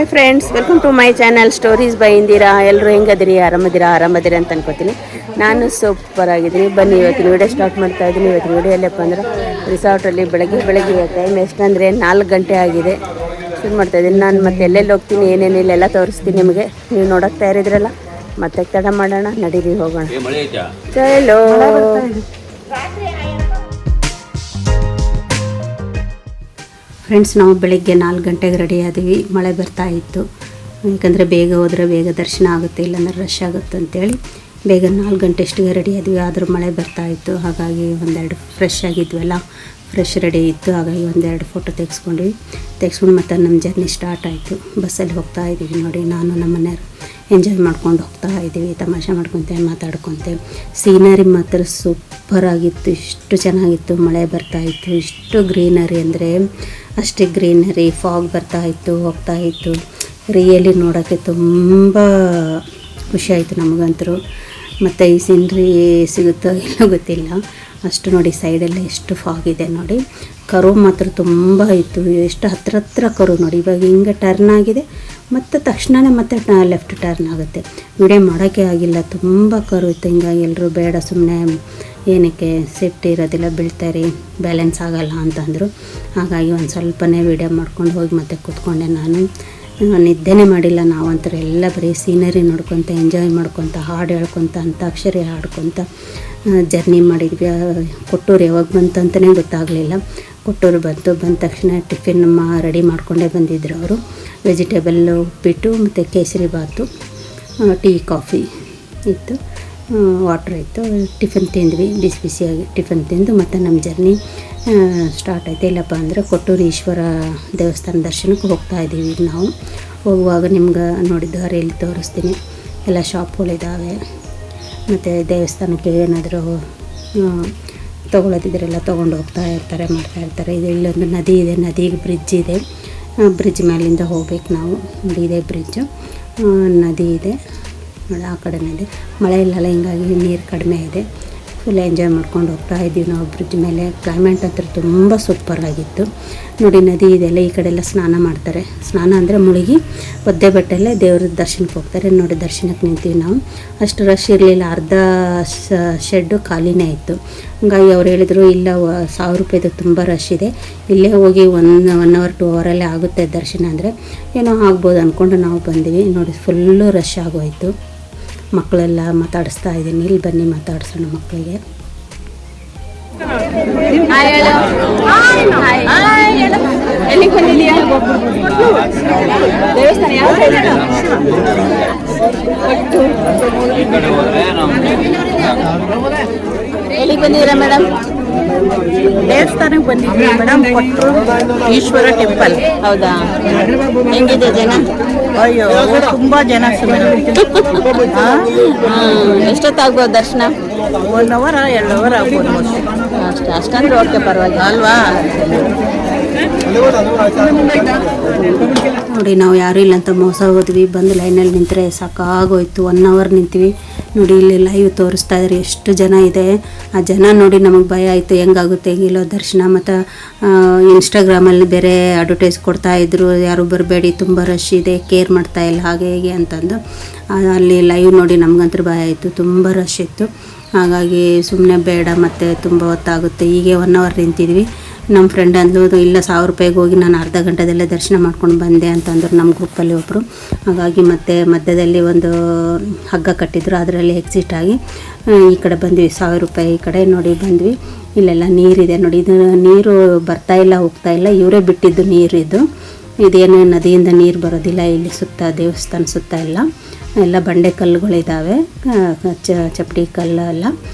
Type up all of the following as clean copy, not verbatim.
Hi friends, welcome to my channel stories by Indira. ಎಲ್ಲರೂ ಹೆಂಗದಿರಿ? ಆರಾಮದಿರಿ ಅಂತ ಅನ್ಕೋತೀನಿ. ನಾನು ಸೂಪರ್ ಆಗಿದ್ದೀನಿ. ಬನ್ನಿ ಇವತ್ತಿನ ವಿಡಿಯೋ ಸ್ಟಾರ್ಟ್ ಮಾಡ್ತಾ ಇದ್ದೀನಿ. ಇವತ್ತಿನ ವಿಡಿಯೋ ಎಲ್ಲಪ್ಪ ಅಂದ್ರೆ ರಿಸಾರ್ಟಲ್ಲಿ ಬೆಳಗ್ಗೆ ಟೈಮ್ ಎಷ್ಟಂದರೆ 4 ಗಂಟೆ ಆಗಿದೆ. ಶುರು ಮಾಡ್ತಾಯಿದ್ದೀನಿ. ನಾನು ಮತ್ತೆ ಎಲ್ಲೆಲ್ಲಿ ಹೋಗ್ತೀನಿ, ಏನೇನಿಲ್ಲ ಎಲ್ಲ ತೋರಿಸ್ತೀನಿ ನಿಮಗೆ. ನೀವು ನೋಡೋಕೆ ತಯಾರಿದ್ರಲ್ಲ, ಮತ್ತೆ ತಡ ಮಾಡೋಣ, ನಡೀರಿ ಹೋಗೋಣ. ಚಲೋ ಫ್ರೆಂಡ್ಸ್, ನಾವು ಬೆಳಗ್ಗೆ 4 ಗಂಟೆಗೆ ರೆಡಿ ಆದ್ವಿ. ಮಳೆ ಬರ್ತಾ ಇತ್ತು. ಯಾಕಂದರೆ ಬೇಗ ಹೋದರೆ ಬೇಗ ದರ್ಶನ ಆಗುತ್ತೆ, ಇಲ್ಲಾಂದ್ರೆ ರಶ್ ಆಗುತ್ತೆ ಅಂತೇಳಿ ಬೇಗ 4 ಗಂಟೆ ಅಷ್ಟಿಗೆ ರೆಡಿ ಆದ್ವಿ. ಆದರೂ ಮಳೆ ಬರ್ತಾ ಇತ್ತು. ಹಾಗಾಗಿ ಒಂದೆರಡು ಫ್ರೆಶ್ ಆಗಿದ್ವಲ್ಲ, ಫ್ರೆಶ್ ರೆಡಿ ಇತ್ತು. ಹಾಗಾಗಿ ಒಂದೆರಡು ಫೋಟೋ ತೆಗೆಸ್ಕೊಂಡು ಮತ್ತೆ ನಮ್ಮ ಜರ್ನಿ ಸ್ಟಾರ್ಟ್ ಆಯಿತು. ಬಸ್ಸಲ್ಲಿ ಹೋಗ್ತಾ ಇದ್ದೀವಿ ನೋಡಿ. ನಾನು ನಮ್ಮ ಮನೆಯವರು ಎಂಜಾಯ್ ಮಾಡ್ಕೊಂಡು ಹೋಗ್ತಾ ಇದ್ದೀವಿ. ತಮಾಷೆ ಮಾಡ್ಕೊತೆ ಮಾತಾಡ್ಕೊತೆ. ಸೀನರಿ ಮಾತ್ರ ಸೂಪರಾಗಿತ್ತು. ಇಷ್ಟು ಚೆನ್ನಾಗಿತ್ತು. ಮಳೆ ಬರ್ತಾಯಿತ್ತು. ಇಷ್ಟು ಗ್ರೀನರಿ ಅಂದರೆ ಅಷ್ಟೇ ಗ್ರೀನರಿ. ಫಾಗ್ ಬರ್ತಾಯಿತ್ತು, ಹೋಗ್ತಾಯಿತ್ತು. ರಿಯಲಿ ನೋಡೋಕ್ಕೆ ತುಂಬ ಖುಷಿಯಾಯಿತು ನಮಗಂತರೂ. ಮತ್ತು ಈ ಸೀನ್ರಿ ಸಿಗುತ್ತೋ ಇಲ್ಲೋ ಗೊತ್ತಿಲ್ಲ. ಅಷ್ಟು ನೋಡಿ, ಸೈಡೆಲ್ಲ ಎಷ್ಟು ಫಾಗ್ ಇದೆ ನೋಡಿ. ಕರು ಮಾತ್ರ ತುಂಬ ಇತ್ತು. ಎಷ್ಟು ಹತ್ರ ಕರು ನೋಡಿ. ಇವಾಗ ಹಿಂಗೆ ಟರ್ನ್ ಆಗಿದೆ, ಮತ್ತು ತಕ್ಷಣವೇ ಮತ್ತೆ ಲೆಫ್ಟ್ ಟರ್ನ್ ಆಗುತ್ತೆ. ವಿಡಿಯೋ ಮಾಡೋಕ್ಕೆ ಆಗಿಲ್ಲ, ತುಂಬ ಕರು ಇತ್ತು. ಹಿಂಗಾಗಿ ಎಲ್ಲರೂ ಬೇಡ, ಸುಮ್ಮನೆ ಏನಕ್ಕೆ, ಸೇಫ್ಟಿ ಇರೋದಿಲ್ಲ, ಬೀಳ್ತಾರೆ, ಬ್ಯಾಲೆನ್ಸ್ ಆಗೋಲ್ಲ ಅಂತಂದರು. ಹಾಗಾಗಿ ಒಂದು ಸ್ವಲ್ಪನೇ ವಿಡಿಯೋ ಮಾಡ್ಕೊಂಡು ಹೋಗಿ ಮತ್ತೆ ಕೂತ್ಕೊಂಡೆ. ನಾನು ನಿದ್ದೆನೇ ಮಾಡಿಲ್ಲ. ನಾವಂತರೂ ಎಲ್ಲ ಬರೀ ಸೀನರಿ ನೋಡ್ಕೊತ, ಎಂಜಾಯ್ ಮಾಡ್ಕೊತ, ಹಾಡು ಹೇಳ್ಕೊತ, ಅಂತಾಕ್ಷರಿ ಹಾಡ್ಕೊತ ಜರ್ನಿ ಮಾಡಿದ್ವಿ. ಕೊಟ್ಟೂರು ಯಾವಾಗ ಬಂತು ಅಂತಲೇ ಗೊತ್ತಾಗಲಿಲ್ಲ. ಕೊಟ್ಟೂರು ಬಂದ ತಕ್ಷಣ ಟಿಫಿನ್ ರೆಡಿ ಮಾಡಿಕೊಂಡೇ ಬಂದಿದ್ದರು ಅವರು. ವೆಜಿಟೇಬಲ್ಲು, ಉಪ್ಪಿಟ್ಟು ಮತ್ತು ಕೇಸರಿ ಬಾತು, ಟೀ, ಕಾಫಿ ಇತ್ತು, ವಾಟ್ರ್ ಇತ್ತು. ಟಿಫಿನ್ ತಿಂದ್ವಿ, ಬಿಸಿಯಾಗಿ ಟಿಫಿನ್ ತಿಂದು ಮತ್ತು ನಮ್ಮ ಜರ್ನಿ ಸ್ಟಾರ್ಟ್ ಆಯಿತು. ಇಲ್ಲಪ್ಪ ಅಂದರೆ ಕೊಟ್ಟೂರು ಈಶ್ವರ ದೇವಸ್ಥಾನ ದರ್ಶನಕ್ಕೆ ಹೋಗ್ತಾ ಇದ್ದೀವಿ. ಈಗ ನಾವು ಹೋಗುವಾಗ ನಿಮ್ಗೆ ನೋಡಿದ್ದು ಹರಿಯಲ್ಲಿ ತೋರಿಸ್ತೀನಿ. ಎಲ್ಲ ಶಾಪ್ಗಳಿದ್ದಾವೆ. ಮತ್ತು ದೇವಸ್ಥಾನಕ್ಕೆ ಏನಾದರೂ ತೊಗೊಳೋದಿದ್ರೆಲ್ಲ ತೊಗೊಂಡು ಹೋಗ್ತಾ ಇರ್ತಾರೆ, ಮಾಡ್ತಾಯಿರ್ತಾರೆ. ಇದು ಇಲ್ಲೊಂದು ನದಿ ಇದೆ, ನದಿಗೆ ಬ್ರಿಡ್ಜ್ ಇದೆ. ಬ್ರಿಡ್ಜ್ ಮೇಲಿಂದ ಹೋಗ್ಬೇಕು ನಾವು. ನೋಡಿ, ಇದೆ ಬ್ರಿಡ್ಜು, ನದಿ ಇದೆ ನೋಡಿ. ಆ ಕಡೆ ನದಿ. ಮಳೆ ಇಲ್ಲಲ್ಲ, ಹಿಂಗಾಗಿ ನೀರು ಕಡಿಮೆ ಇದೆ. ಫುಲ್ ಎಂಜಾಯ್ ಮಾಡ್ಕೊಂಡು ಹೋಗ್ತಾ ಇದ್ದೀವಿ ನಾವು ಬ್ರಿಡ್ಜ್ ಮೇಲೆ. ಕ್ಲೈಮೇಟ್ ಹತ್ರ ತುಂಬ ಸೂಪರಾಗಿತ್ತು ನೋಡಿ. ನದಿ ಇದೆಲ್ಲ, ಈ ಕಡೆ ಎಲ್ಲ ಸ್ನಾನ ಮಾಡ್ತಾರೆ. ಸ್ನಾನ ಅಂದರೆ ಮುಳುಗಿ ಒದ್ದೆ ಬಟ್ಟೆಲ್ಲೇ ದೇವ್ರ ದರ್ಶನಕ್ಕೆ ಹೋಗ್ತಾರೆ ನೋಡಿ. ದರ್ಶನಕ್ಕೆ ನಿಂತೀವಿ ನಾವು. ಅಷ್ಟು ರಶ್ ಇರಲಿಲ್ಲ. ಅರ್ಧ ಶೆಡ್ಡು ಖಾಲಿನೇ ಇತ್ತು. ಹಂಗಾಗಿ ಅವ್ರು ಹೇಳಿದರು, ಇಲ್ಲ 1000 ರೂಪಾಯಿದು ತುಂಬ ರಶ್ ಇದೆ, ಇಲ್ಲೇ ಹೋಗಿ 1 ಅವರ್ 2 ಅವರಲ್ಲೇ ಆಗುತ್ತೆ ದರ್ಶನ ಅಂದರೆ. ಏನೋ ಆಗ್ಬೋದು ಅಂದ್ಕೊಂಡು ನಾವು ಬಂದ್ವಿ ನೋಡಿ. ಫುಲ್ಲು ರಶ್ ಆಗೋಯಿತು. ಮಕ್ಕಳೆಲ್ಲ ಮಾತಾಡಿಸ್ತಾ ಇದ್ದೀನಿ. ಇಲ್ಲಿ ಬನ್ನಿ ಮಾತಾಡ್ಸೋಣ ಮಕ್ಕಳಿಗೆ. ಎಲ್ಲಿಗೆ ಬಂದಿದ್ದೀಯಾ? ದೇವಸ್ಥಾನ ಯಾವ ಸೈಡ್? ಎಲ್ಲಿಗೆ ಬಂದಿದ್ದೀರಾ ಮೇಡಮ್? ದೇವಸ್ಥಾನಕ್ಕೆ ಬಂದಿದ್ವಿ ಮೇಡಮ್. ಕೊಟ್ಟರು ಈಶ್ವರ ಟೆಂಪಲ್. ಹೌದಾ? ಹೆಂಗಿದೆ ಜನ? ಅಯ್ಯೋ, ತುಂಬ ಜನ ಎಷ್ಟೊತ್ತಾಗ್ಬೋದು ದರ್ಶನ? 1 ಅವರ್ 2 ಅವರ್ ಆಗ್ಬೋದು ಅಷ್ಟಂದ್ರೆ ಓಕೆ, ಪರವಾಗಿಲ್ಲ ಅಲ್ವಾ? ನೋಡಿ, ನಾವು ಯಾರೂ ಇಲ್ಲ ಅಂತ ಮೋಸ ಹೋದ್ವಿ. ಬಂದು ಲೈನಲ್ಲಿ ನಿಂತರೆ ಸಾಕಾಗೋಯ್ತು. 1 ಅವರ್ ನಿಂತೀವಿ ನೋಡಿ. ಇಲ್ಲಿ ಲೈವ್ ತೋರಿಸ್ತಾ ಇದ್ದಾರೆ ಎಷ್ಟು ಜನ ಇದೆ. ಆ ಜನ ನೋಡಿ ನಮಗೆ ಭಯ ಆಯಿತು, ಹೆಂಗಾಗುತ್ತೆ ಹೆಂಗಿಲ್ಲೋ ದರ್ಶನ. ಮತ್ತು ಇನ್ಸ್ಟಾಗ್ರಾಮಲ್ಲಿ ಬೇರೆ ಅಡ್ವರ್ಟೈಸ್ ಕೊಡ್ತಾಯಿದ್ರು, ಯಾರು ಬರಬೇಡಿ, ತುಂಬ ರಶ್ ಇದೆ, ಕೇರ್ ಮಾಡ್ತಾಯಿಲ್ಲ, ಹಾಗೆ ಹೇಗೆ ಅಂತಂದು. ಅಲ್ಲಿ ಲೈವ್ ನೋಡಿ ನಮಗಂತೂ ಭಯ ಆಯಿತು, ತುಂಬ ರಶ್ ಇತ್ತು. ಹಾಗಾಗಿ ಸುಮ್ಮನೆ ಬೇಡ, ಮತ್ತು ತುಂಬ ಹೊತ್ತಾಗುತ್ತೆ. ಹೀಗೆ 1 ಅವರ್ ನಿಂತಿದ್ವಿ. ನಮ್ಮ ಫ್ರೆಂಡ್ ಅಂದು, ಇಲ್ಲ 1000 ರೂಪಾಯಿಗೆ ಹೋಗಿ ನಾನು ಅರ್ಧ ಗಂಟೆದಲ್ಲೇ ದರ್ಶನ ಮಾಡ್ಕೊಂಡು ಬಂದೆ ಅಂತಂದ್ರು ನಮ್ಮ ಗ್ರೂಪಲ್ಲಿ ಒಬ್ಬರು. ಹಾಗಾಗಿ ಮತ್ತೆ ಮಧ್ಯದಲ್ಲಿ ಒಂದು ಹಗ್ಗ ಕಟ್ಟಿದ್ರು, ಅದರಲ್ಲಿ ಎಕ್ಸಿಟ್ ಆಗಿ ಈ ಕಡೆ ಬಂದ್ವಿ. 1000 ರೂಪಾಯಿ ಈ ಕಡೆ ನೋಡಿ ಬಂದ್ವಿ. ಇಲ್ಲೆಲ್ಲ ನೀರಿದೆ ನೋಡಿ. ಇದು ನೀರು ಬರ್ತಾಯಿಲ್ಲ, ಹೋಗ್ತಾಯಿಲ್ಲ, ಇವರೇ ಬಿಟ್ಟಿದ್ದು ನೀರಿದು. ಇದೇನು ನದಿಯಿಂದ ನೀರು ಬರೋದಿಲ್ಲ ಇಲ್ಲಿ. ಸುತ್ತ ದೇವಸ್ಥಾನ ಸುತ್ತ ಎಲ್ಲ ಬಂಡೆ ಕಲ್ಲುಗಳಿದ್ದಾವೆ, ಚಪ್ಪಡಿ ಕಲ್ಲು ಎಲ್ಲ.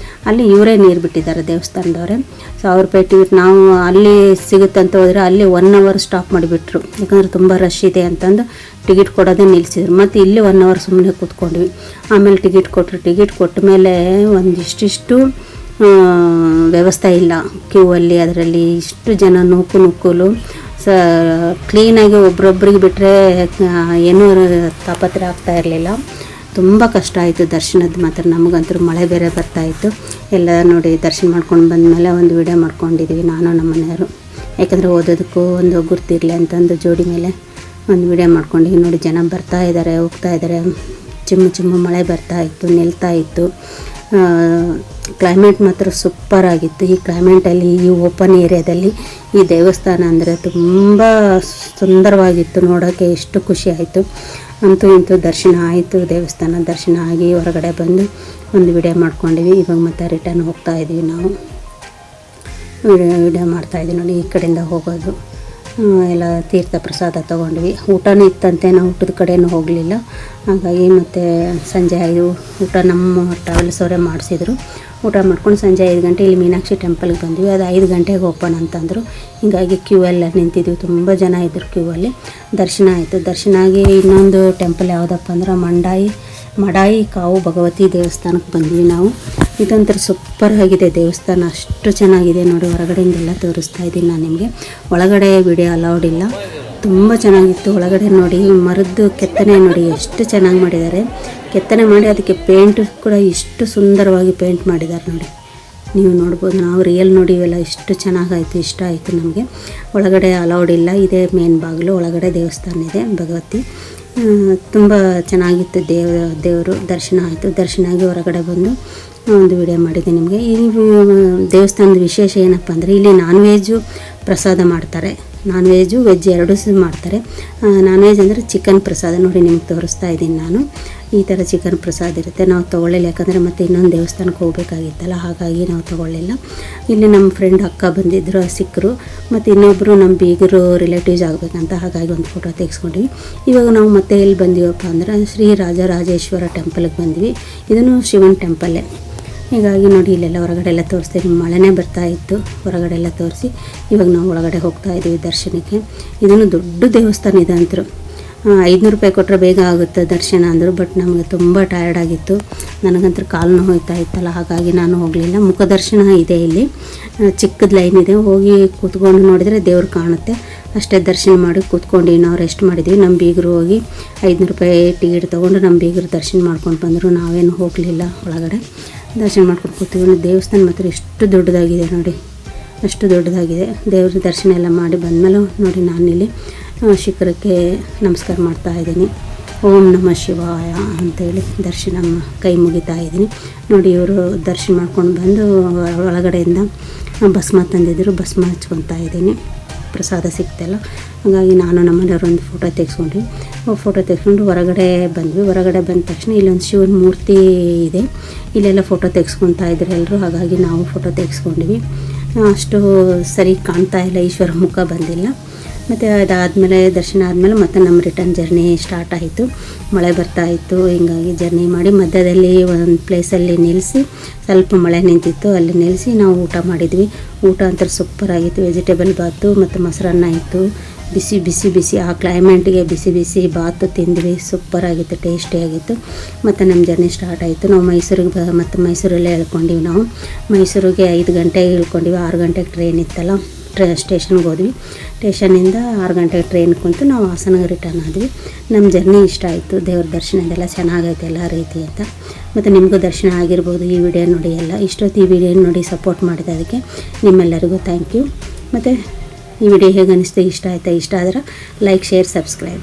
ಅಲ್ಲಿ ಇವರೇ ನೀರು ಬಿಟ್ಟಿದ್ದಾರೆ ದೇವಸ್ಥಾನದವರೇ. 1000 ರೂಪಾಯಿ ಟಿಕೆಟ್. ನಾವು ಅಲ್ಲಿ ಸಿಗುತ್ತೆ ಅಂತ ಹೋದರೆ ಅಲ್ಲಿ 1 ಅವರ್ ಸ್ಟಾಪ್ ಮಾಡಿಬಿಟ್ರು. ಯಾಕಂದರೆ ತುಂಬ ರಶ್ ಇದೆ ಅಂತಂದು ಟಿಕೆಟ್ ಕೊಡೋದೇ ನಿಲ್ಲಿಸಿದ್ರು. ಮತ್ತು ಇಲ್ಲಿ 1 ಅವರ್ ಸುಮ್ಮನೆ ಕೂತ್ಕೊಂಡ್ವಿ. ಆಮೇಲೆ ಟಿಕೆಟ್ ಕೊಟ್ಟರು. ಟಿಕೆಟ್ ಕೊಟ್ಟ ಮೇಲೆ ಒಂದಿಷ್ಟು ವ್ಯವಸ್ಥೆ ಇಲ್ಲ ಕ್ಯೂ ಅಲ್ಲಿ. ಅದರಲ್ಲಿ ಇಷ್ಟು ಜನ ನೂಕುಲು ಕ್ಲೀನಾಗಿ ಒಬ್ರೊಬ್ರಿಗೆ ಬಿಟ್ಟರೆ ಏನೂ ತಾಪತ್ರೆ ಆಗ್ತಾ ಇರಲಿಲ್ಲ. ತುಂಬ ಕಷ್ಟ ಆಯಿತು ದರ್ಶನದ ಮಾತ್ರ. ನಮಗಂತೂ ಮಳೆ ಬೇರೆ ಬರ್ತಾಯಿತ್ತು. ಎಲ್ಲ ನೋಡಿ ದರ್ಶನ ಮಾಡ್ಕೊಂಡು ಬಂದಮೇಲೆ ಒಂದು ವಿಡಿಯೋ ಮಾಡ್ಕೊಂಡಿದ್ವಿ ನಾನು ನಮ್ಮ ಮನೆಯವರು. ಯಾಕಂದರೆ ಓದೋದಕ್ಕೂ ಒಂದು ಗುರ್ತಿರಲಿ ಅಂತಂದು ಜೋಡಿ ಮೇಲೆ ಒಂದು ವಿಡಿಯೋ ಮಾಡ್ಕೊಂಡು ನೋಡಿ ಜನ ಬರ್ತಾ ಇದ್ದಾರೆ ಹೋಗ್ತಾ ಇದ್ದಾರೆ. ಚಿಮ್ಮು ಮಳೆ ಬರ್ತಾ ಇತ್ತು, ನಿಲ್ತಾ ಇತ್ತು. ಕ್ಲೈಮೇಟ್ ಮಾತ್ರ ಸೂಪರ್ ಆಗಿತ್ತು. ಈ ಕ್ಲೈಮೇಟಲ್ಲಿ ಈ ಓಪನ್ ಏರಿಯಾದಲ್ಲಿ ಈ ದೇವಸ್ಥಾನ ಅಂದರೆ ತುಂಬ ಸುಂದರವಾಗಿತ್ತು. ನೋಡೋಕ್ಕೆ ಎಷ್ಟು ಖುಷಿ ಆಯಿತು. ಅಂತೂ ಇಂತೂ ದರ್ಶನ ಆಯಿತು. ದೇವಸ್ಥಾನ ದರ್ಶನ ಆಗಿ ಹೊರಗಡೆ ಬಂದು ಒಂದು ವಿಡಿಯೋ ಮಾಡ್ಕೊಂಡಿವಿ. ಇವಾಗ ಮತ್ತೆ ರಿಟರ್ನ್ ಹೋಗ್ತಾ ಇದ್ದೀವಿ. ನಾವು ವಿಡಿಯೋ ಮಾಡ್ತಾಯಿದ್ದೀವಿ ನೋಡಿ. ಈ ಕಡೆಯಿಂದ ಹೋಗೋದು ಎಲ್ಲ ತೀರ್ಥ ಪ್ರಸಾದ ತೊಗೊಂಡ್ವಿ. ಊಟನೂ ಇತ್ತಂತೆ, ನಾವು ಊಟದ ಕಡೆಯೂ ಹೋಗಲಿಲ್ಲ. ಹಾಗಾಗಿ ಮತ್ತು ಸಂಜೆ ಊಟ ನಮ್ಮ ಟ್ರಾವೆಲ್ಸ್ ಅವರೇ ಮಾಡಿಸಿದ್ರು. ಊಟ ಮಾಡ್ಕೊಂಡು ಸಂಜೆ 5 ಗಂಟೆ ಇಲ್ಲಿ ಮೀನಾಕ್ಷಿ ಟೆಂಪಲ್ಗೆ ಬಂದ್ವಿ. ಅದು 5 ಗಂಟೆಗೆ ಓಪನ್ ಅಂತಂದರು. ಹೀಗಾಗಿ ಕ್ಯೂ ಎಲ್ಲ ನಿಂತಿದ್ವಿ. ತುಂಬ ಜನ ಇದ್ದರು ಕ್ಯೂವಲ್ಲಿ. ದರ್ಶನ ಆಯಿತು. ದರ್ಶನ ಆಗಿ ಇನ್ನೊಂದು ಟೆಂಪಲ್ ಯಾವುದಪ್ಪ ಅಂದ್ರೆ ಮಡಾಯಿ ಕಾವು ಭಗವತಿ ದೇವಸ್ಥಾನಕ್ಕೆ ಬಂದ್ವಿ ನಾವು. ಇದೊಂಥರ ಸೂಪರ್ ಆಗಿದೆ ದೇವಸ್ಥಾನ, ಅಷ್ಟು ಚೆನ್ನಾಗಿದೆ ನೋಡಿ. ಹೊರಗಡೆಯಿಂದೆಲ್ಲ ತೋರಿಸ್ತಾ ಇದ್ದೀನಿ ನಾನು ನಿಮಗೆ. ಒಳಗಡೆ ವಿಡಿಯೋ ಅಲೌಡ್ ಇಲ್ಲ. ತುಂಬ ಚೆನ್ನಾಗಿತ್ತು ಒಳಗಡೆ ನೋಡಿ. ಮರದ್ದು ಕೆತ್ತನೆ ನೋಡಿ ಎಷ್ಟು ಚೆನ್ನಾಗಿ ಮಾಡಿದ್ದಾರೆ. ಕೆತ್ತನೆ ಮಾಡಿ ಅದಕ್ಕೆ ಪೇಂಟ್ ಕೂಡ ಎಷ್ಟು ಸುಂದರವಾಗಿ ಪೇಂಟ್ ಮಾಡಿದ್ದಾರೆ ನೋಡಿ. ನೀವು ನೋಡ್ಬೋದು. ನಾವು ರಿಯಲ್ ನೋಡಿವೆಲ್ಲ ಎಷ್ಟು ಚೆನ್ನಾಗಾಯಿತು, ಇಷ್ಟ ಆಯಿತು ನಮಗೆ. ಒಳಗಡೆ ಅಲೌಡ್ ಇಲ್ಲ. ಇದೇ ಮೇನ್ ಬಾಗಿಲು. ಒಳಗಡೆ ದೇವಸ್ಥಾನ ಇದೆ ಭಗವತಿ. ತುಂಬ ಚೆನ್ನಾಗಿತ್ತು. ದೇವರು ದರ್ಶನ ಆಯಿತು. ದರ್ಶನ ಆಗಿ ಹೊರಗಡೆ ಬಂದು ಒಂದು ವಿಡಿಯೋ ಮಾಡಿದ್ದೆ ನಿಮಗೆ. ಈ ದೇವಸ್ಥಾನದ ವಿಶೇಷ ಏನಪ್ಪ ಅಂದರೆ ಇಲ್ಲಿ ನಾನ್ ವೆಜ್ಜು ಪ್ರಸಾದ ಮಾಡ್ತಾರೆ. ನಾನ್ ವೆಜ್ಜು ವೆಜ್ ಎರಡೂ ಮಾಡ್ತಾರೆ. ನಾನ್ ವೆಜ್ ಅಂದರೆ ಚಿಕನ್ ಪ್ರಸಾದ ನೋಡಿ. ನಿಮಗೆ ತೋರಿಸ್ತಾ ಇದ್ದೀನಿ ನಾನು. ಈ ಥರ ಚಿಕನ್ ಪ್ರಸಾದ ಇರುತ್ತೆ. ನಾವು ತೊಗೊಳ್ಳಿಲ್ಲ, ಯಾಕಂದರೆ ಮತ್ತೆ ಇನ್ನೊಂದು ದೇವಸ್ಥಾನಕ್ಕೆ ಹೋಗಬೇಕಾಗಿತ್ತಲ್ಲ, ಹಾಗಾಗಿ ನಾವು ತೊಗೊಳ್ಳಿಲ್ಲ. ಇಲ್ಲಿ ನಮ್ಮ ಫ್ರೆಂಡ್ ಅಕ್ಕ ಬಂದಿದ್ದರು, ಸಿಕ್ಕರು. ಮತ್ತು ಇನ್ನೊಬ್ಬರು ನಮ್ಮ ಬೀಗರು ರಿಲೇಟಿವ್ಸ್ ಆಗಬೇಕಂತ, ಹಾಗಾಗಿ ಒಂದು ಫೋಟೋ ತೆಗೆಸ್ಕೊಂಡ್ವಿ. ಇವಾಗ ನಾವು ಮತ್ತೆ ಎಲ್ಲಿ ಬಂದೀವಪ್ಪ ಅಂದ್ರೆ ಶ್ರೀ ರಾಜರಾಜೇಶ್ವರ ಟೆಂಪಲ್ಗೆ ಬಂದ್ವಿ. ಇದನ್ನು ಶಿವನ ಟೆಂಪಲ್ಲೇ. ಹೀಗಾಗಿ ನೋಡಿ ಇಲ್ಲೆಲ್ಲ ಹೊರಗಡೆ ಎಲ್ಲ ತೋರಿಸ್ತೀವಿ. ಮಳೆನೇ ಬರ್ತಾ ಇತ್ತು. ಹೊರಗಡೆ ಎಲ್ಲ ತೋರಿಸಿ ಇವಾಗ ನಾವು ಒಳಗಡೆ ಹೋಗ್ತಾ ಇದ್ದೀವಿ ದರ್ಶನಕ್ಕೆ. ಇದನ್ನು ದೊಡ್ಡ ದೇವಸ್ಥಾನ ಇದೆ ಅಂತರು. 500 ರೂಪಾಯಿ ಕೊಟ್ಟರೆ ಬೇಗ ಆಗುತ್ತೆ ದರ್ಶನ ಅಂದರು. ಬಟ್ ನಮಗೆ ತುಂಬ ಟಯರ್ಡ್ ಆಗಿತ್ತು. ನನಗಂತೂ ಕಾಲು ನೋವು ಹೋಗ್ತಾ ಇತ್ತಲ್ಲ, ಹಾಗಾಗಿ ನಾನು ಹೋಗಲಿಲ್ಲ. ಮುಖ ದರ್ಶನ ಇದೆ ಇಲ್ಲಿ. ಚಿಕ್ಕದ ಲೈನ್ ಇದೆ. ಹೋಗಿ ಕೂತ್ಕೊಂಡು ನೋಡಿದರೆ ದೇವ್ರು ಕಾಣುತ್ತೆ. ಅಷ್ಟೇ ದರ್ಶನ ಮಾಡಿ ಕೂತ್ಕೊಂಡು ನಾವು ರೆಸ್ಟ್ ಮಾಡಿದ್ವಿ. ನಮ್ಮ ಬೀಗರು ಹೋಗಿ 500 ರೂಪಾಯಿ ಟಿಕೆಟ್ ತೊಗೊಂಡು ನಮ್ಮ ಬೀಗರು ದರ್ಶನ ಮಾಡ್ಕೊಂಡು ಬಂದರು. ನಾವೇನು ಹೋಗಲಿಲ್ಲ. ಒಳಗಡೆ ದರ್ಶನ ಮಾಡ್ಕೊಂಡು ಕೂತೀವಿ. ದೇವಸ್ಥಾನ ಮಾತ್ರ ಎಷ್ಟು ದೊಡ್ಡದಾಗಿದೆ ನೋಡಿ, ಅಷ್ಟು ದೊಡ್ಡದಾಗಿದೆ. ದೇವ್ರ ದರ್ಶನ ಎಲ್ಲ ಮಾಡಿ ಬಂದಮೇಲೆ ನೋಡಿ ನಾನಿಲ್ಲಿ ಶಿಖರಕ್ಕೆ ನಮಸ್ಕಾರ ಮಾಡ್ತಾ ಇದ್ದೀನಿ. ಓಂ ನಮಃ ಶಿವಾಯ ಅಂತೇಳಿ ದರ್ಶನ ಕೈ ಮುಗಿತಾ ಇದ್ದೀನಿ ನೋಡಿ. ಇವರು ದರ್ಶನ ಮಾಡ್ಕೊಂಡು ಬಂದು ಒಳಗಡೆಯಿಂದ ಭಸ್ಮ ತಂದಿದ್ದರು. ಭಸ್ಮ ಹಚ್ಕೊತಾ ಇದ್ದೀನಿ. ಪ್ರಸಾದ ಸಿಕ್ತಲ್ಲ, ಹಾಗಾಗಿ ನಾನು ನಮ್ಮನೆಯವರು ಒಂದು ಫೋಟೋ ತೆಗೆಸ್ಕೊಂಡ್ವಿ. ಫೋಟೋ ತೆಗೆಸ್ಕೊಂಡು ಹೊರಗಡೆ ಬಂದ್ವಿ. ಹೊರಗಡೆ ಬಂದ ತಕ್ಷಣ ಇಲ್ಲೊಂದು ಶಿವನ ಮೂರ್ತಿ ಇದೆ. ಇಲ್ಲೆಲ್ಲ ಫೋಟೋ ತೆಗೆಸ್ಕೊತಾ ಇದ್ರು ಎಲ್ಲರೂ, ಹಾಗಾಗಿ ನಾವು ಫೋಟೋ ತೆಗೆಸ್ಕೊಂಡ್ವಿ. ಅಷ್ಟು ಸರಿ ಕಾಣ್ತಾ ಇಲ್ಲ, ಈಶ್ವರ ಮುಖ ಬಂದಿಲ್ಲ. ಮತ್ತು ಅದಾದಮೇಲೆ ದರ್ಶನ ಆದಮೇಲೆ ಮತ್ತೆ ನಮ್ಮ ರಿಟರ್ನ್ ಜರ್ನಿ ಸ್ಟಾರ್ಟ್ ಆಯಿತು. ಮಳೆ ಬರ್ತಾ ಇತ್ತು. ಹೀಗಾಗಿ ಜರ್ನಿ ಮಾಡಿ ಮಧ್ಯದಲ್ಲಿ ಒಂದು ಪ್ಲೇಸಲ್ಲಿ ನಿಲ್ಲಿಸಿ, ಸ್ವಲ್ಪ ಮಳೆ ನಿಂತಿತ್ತು, ಅಲ್ಲಿ ನಿಲ್ಲಿಸಿ ನಾವು ಊಟ ಮಾಡಿದ್ವಿ. ಊಟ ಅಂತ ಸೂಪರ್ ಆಗಿತ್ತು. ವೆಜಿಟೇಬಲ್ ಬಾತು ಮತ್ತು ಮೊಸರನ್ನ ಇತ್ತು. ಬಿಸಿ ಆ ಕ್ಲೈಮೇಟ್ಗೆ ಬಿಸಿ ಬಾತು ತಿಂದ್ವಿ. ಸೂಪರಾಗಿತ್ತು, ಟೇಸ್ಟಿಯಾಗಿತ್ತು. ಮತ್ತು ನಮ್ಮ ಜರ್ನಿ ಸ್ಟಾರ್ಟ್ ಆಯಿತು. ನಾವು ಮೈಸೂರಿಗೆ ಮತ್ತು ಮೈಸೂರಲ್ಲೇ ಇಳ್ಕೊಂಡಿವಿ. ನಾವು ಮೈಸೂರಿಗೆ 5 ಗಂಟೆಗೆ ಇಳ್ಕೊಂಡಿವಿ. 6 ಗಂಟೆಗೆ ಟ್ರೈನ್ ಇತ್ತಲ್ಲ, ಸ್ಟೇಷನ್ಗೆ ಹೋದ್ವಿ. ಸ್ಟೇಷನಿಂದ 6 ಗಂಟೆಗೆ ಟ್ರೈನ್ ಕುಂತು ನಾವು ಹಾಸನಗೆ ರಿಟರ್ನ್ ಆದ್ವಿ. ನಮ್ಮ ಜರ್ನಿ ಇಷ್ಟ ಆಯಿತು. ದೇವ್ರ ದರ್ಶನ ಇದೆಲ್ಲ ಚೆನ್ನಾಗೈತೆ ಎಲ್ಲ ರೀತಿ ಅಂತ. ಮತ್ತು ನಿಮಗೂ ದರ್ಶನ ಆಗಿರ್ಬೋದು. ಈ ವಿಡಿಯೋ ನೋಡಿ ಎಲ್ಲ ಇಷ್ಟೊತ್ತು ಈ ವಿಡಿಯೋ ನೋಡಿ ಸಪೋರ್ಟ್ ಮಾಡಿದ ಅದಕ್ಕೆ ನಿಮ್ಮೆಲ್ಲರಿಗೂ ಥ್ಯಾಂಕ್ ಯು. ಮತ್ತು ಈ ವಿಡಿಯೋ ಹೇಗೆ ಅನಿಸ್ತು, ಇಷ್ಟ ಆಯಿತಾ? ಇಷ್ಟ ಆದರೆ ಲೈಕ್, ಶೇರ್, ಸಬ್ಸ್ಕ್ರೈಬ್.